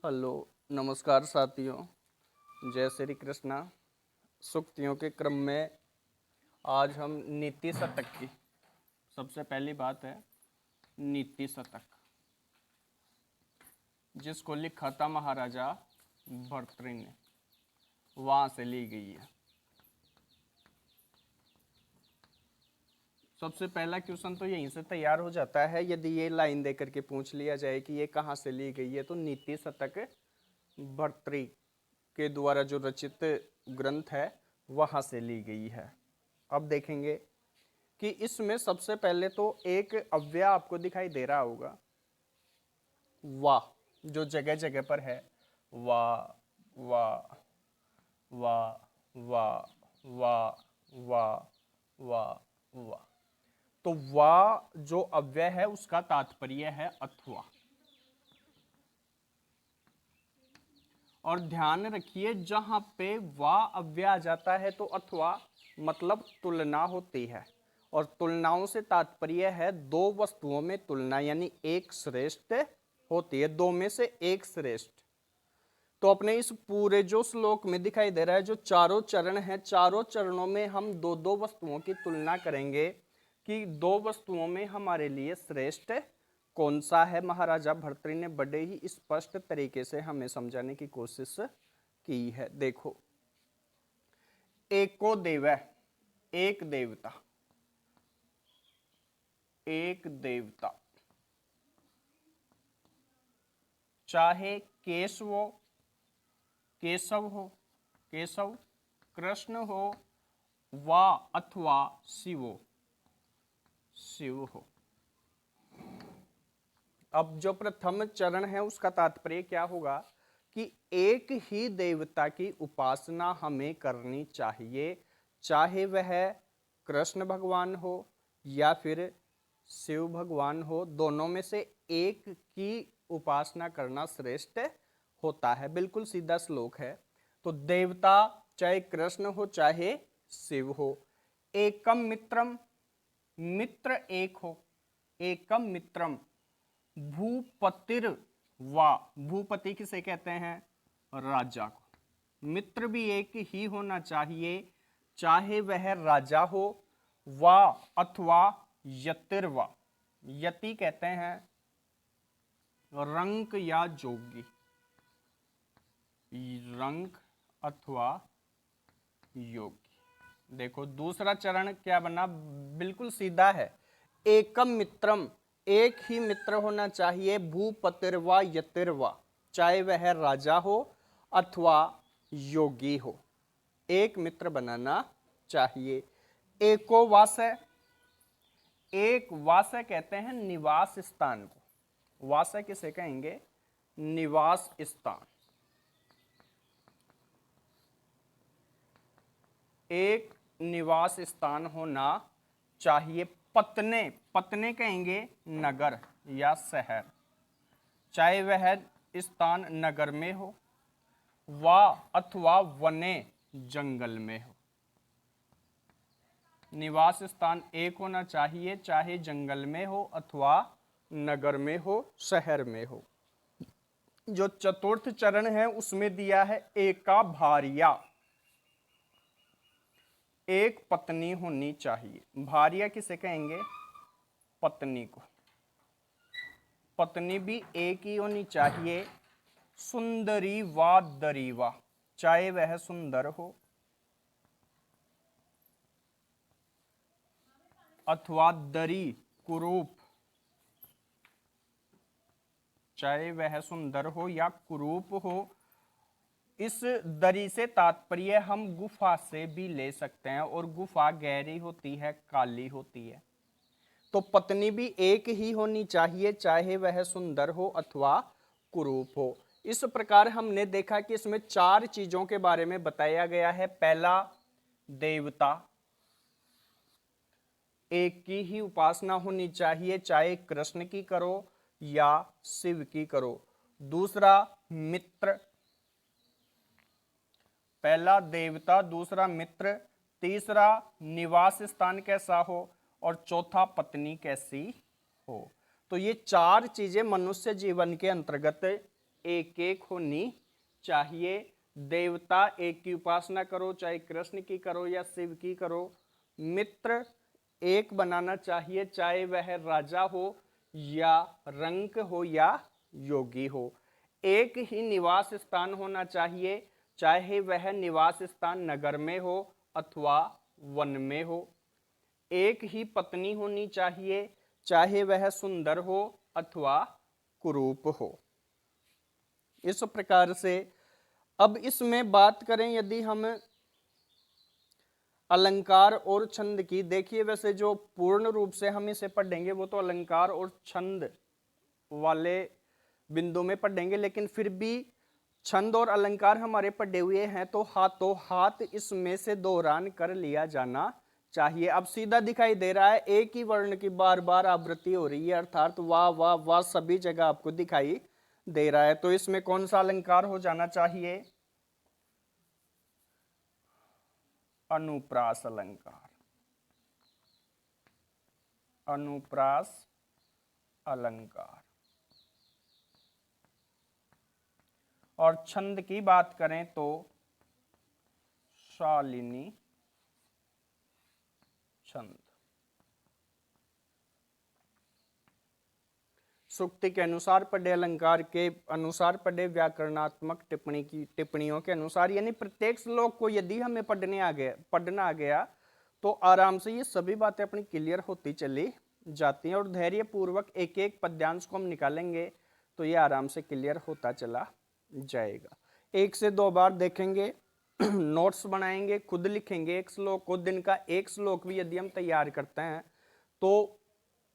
Hello, नमस्कार साथियों। जय श्री कृष्णा। सूक्तियों के क्रम में आज हम नीति शतक की सबसे पहली बात है नीति शतक, जिसको लिखा था महाराजा भर्तृहरि ने, वहां से ली गई है। सबसे पहला क्वेश्चन तो यहीं से तैयार हो जाता है। यदि ये लाइन देकर के पूछ लिया जाए कि ये कहाँ से ली गई है, तो नीति शतक भर्तृहरि के द्वारा जो रचित ग्रंथ है वहां से ली गई है। अब देखेंगे कि इसमें सबसे पहले तो एक अव्यय आपको दिखाई दे रहा होगा, वाह, जो जगह जगह पर है, वाह वाह वाह वाह वाह वाह वाह वाह। तो वाह जो अव्यय है उसका तात्पर्य है अथवा। और ध्यान रखिए, जहां पे वाह अव्यय आ जाता है तो अथवा मतलब तुलना होती है, और तुलनाओं से तात्पर्य है दो वस्तुओं में तुलना, यानी एक श्रेष्ठ होती है, दो में से एक श्रेष्ठ। तो अपने इस पूरे जो श्लोक में दिखाई दे रहा है, जो चारों चरण हैं, चारों चरणों में हम दो दो वस्तुओं की तुलना करेंगे कि दो वस्तुओं में हमारे लिए श्रेष्ठ कौन सा है। महाराजा भर्तृहरि ने बड़े ही स्पष्ट तरीके से हमें समझाने की कोशिश की है। देखो, एको देव, एक देवता, एक देवता, चाहे केशव हो, केशव कृष्ण हो, वा अथवा शिव हो। अब जो प्रथम चरण है उसका तात्पर्य क्या होगा कि एक ही देवता की उपासना हमें करनी चाहिए, चाहे वह कृष्ण भगवान हो या फिर शिव भगवान हो, दोनों में से एक की उपासना करना श्रेष्ठ होता है। बिल्कुल सीधा श्लोक है। तो देवता चाहे कृष्ण हो चाहे शिव हो। एकम मित्रम, मित्र एक हो, एकम मित्रम भूपतिर वा, भूपति किसे कहते हैं? राजा को। मित्र भी एक ही होना चाहिए, चाहे वह राजा हो, वा अथवा यतिर्वा, यति कहते हैं रंक या जोगी, रंक अथवा योगी। देखो दूसरा चरण क्या बना, बिल्कुल सीधा है। एकम मित्रम, एक ही मित्र होना चाहिए, भूपतिर्वा यतिर्वा, चाहे वह राजा हो अथवा योगी हो, एक मित्र बनाना चाहिए। एको वासय, एक वासय कहते हैं निवास स्थान को। वासय किसे कहेंगे? निवास स्थान। एक निवास स्थान होना चाहिए। पत्ने, पत्ने कहेंगे नगर या शहर, चाहे वह स्थान नगर में हो वा अथवा वने, जंगल में हो। निवास स्थान एक होना चाहिए, चाहे जंगल में हो अथवा नगर में हो, शहर में हो। जो चतुर्थ चरण है उसमें दिया है एका भार्या, एक पत्नी होनी चाहिए। भार्या किसे कहेंगे? पत्नी को। पत्नी भी एक ही होनी चाहिए। सुंदरी वा दरीवा, चाहे वह सुंदर हो अथवा दरी कुरूप, चाहे वह सुंदर हो या कुरूप हो। इस दरी से तात्पर्य हम गुफा से भी ले सकते हैं, और गुफा गहरी होती है, काली होती है। तो पत्नी भी एक ही होनी चाहिए, चाहे वह सुंदर हो अथवा कुरूप हो। इस प्रकार हमने देखा कि इसमें चार चीजों के बारे में बताया गया है। पहला, देवता, एक की ही उपासना होनी चाहिए, चाहे कृष्ण की करो या शिव की करो। दूसरा, मित्र, पहला देवता, दूसरा मित्र, तीसरा निवास स्थान कैसा हो, और चौथा पत्नी कैसी हो। तो ये चार चीजें मनुष्य जीवन के अंतर्गत एक एक होनी चाहिए। देवता एक की उपासना करो, चाहे कृष्ण की करो या शिव की करो। मित्र एक बनाना चाहिए, चाहे वह राजा हो या रंक हो या योगी हो। एक ही निवास स्थान होना चाहिए, चाहे वह निवास स्थान नगर में हो अथवा वन में हो। एक ही पत्नी होनी चाहिए, चाहे वह सुंदर हो अथवा कुरूप हो। इस प्रकार से अब इसमें बात करें यदि हम अलंकार और छंद की, देखिए वैसे जो पूर्ण रूप से हम इसे पढ़ेंगे वो तो अलंकार और छंद वाले बिंदु में पढ़ेंगे, लेकिन फिर भी छंद और अलंकार हमारे पढ़े हुए हैं तो हाथों हाथ इसमें से दोहरान कर लिया जाना चाहिए। अब सीधा दिखाई दे रहा है एक ही वर्ण की बार बार आवृत्ति हो रही है, अर्थात वाह वाह वाह सभी जगह आपको दिखाई दे रहा है। तो इसमें कौन सा अलंकार हो जाना चाहिए? अनुप्रास अलंकार। अनुप्रास अलंकार। और छंद की बात करें तो शालिनी छंद। सूक्ति के अनुसार पढ़े, अलंकार के अनुसार पढ़े, व्याकरणात्मक टिप्पणियों के अनुसार, यानी प्रत्येक श्लोक को यदि हमें पढ़ना आ गया तो आराम से ये सभी बातें अपनी क्लियर होती चली जाती हैं। और धैर्य पूर्वक एक एक पद्यांश को हम निकालेंगे तो ये आराम से क्लियर होता चला जाएगा। 1 से 2 बार देखेंगे, नोट्स बनाएंगे, खुद लिखेंगे एक श्लोक को। दिन का एक श्लोक भी यदि हम तैयार करते हैं तो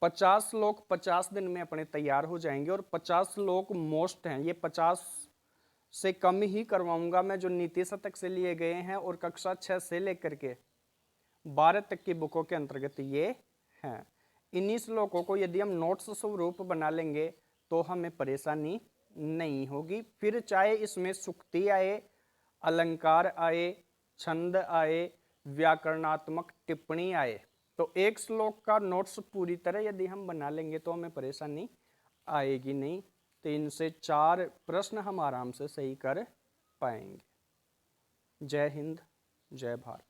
50 श्लोक 50 दिन में अपने तैयार हो जाएंगे। और 50 श्लोक मोस्ट हैं, ये 50 से कम ही करवाऊंगा मैं जो नीति शतक से लिए गए हैं और कक्षा 6 से लेकर के 12 तक की बुकों के अंतर्गत ये हैं। इन्हीं श्लोकों को यदि हम नोट्स स्वरूप बना लेंगे तो हमें परेशानी नहीं होगी। फिर चाहे इसमें सूक्ति आए, अलंकार आए, छंद आए, व्याकरणात्मक टिप्पणी आए, तो एक श्लोक का नोट्स पूरी तरह यदि हम बना लेंगे तो हमें परेशानी आएगी नहीं। 3 से 4 प्रश्न हम आराम से सही कर पाएंगे। जय हिंद, जय भारत।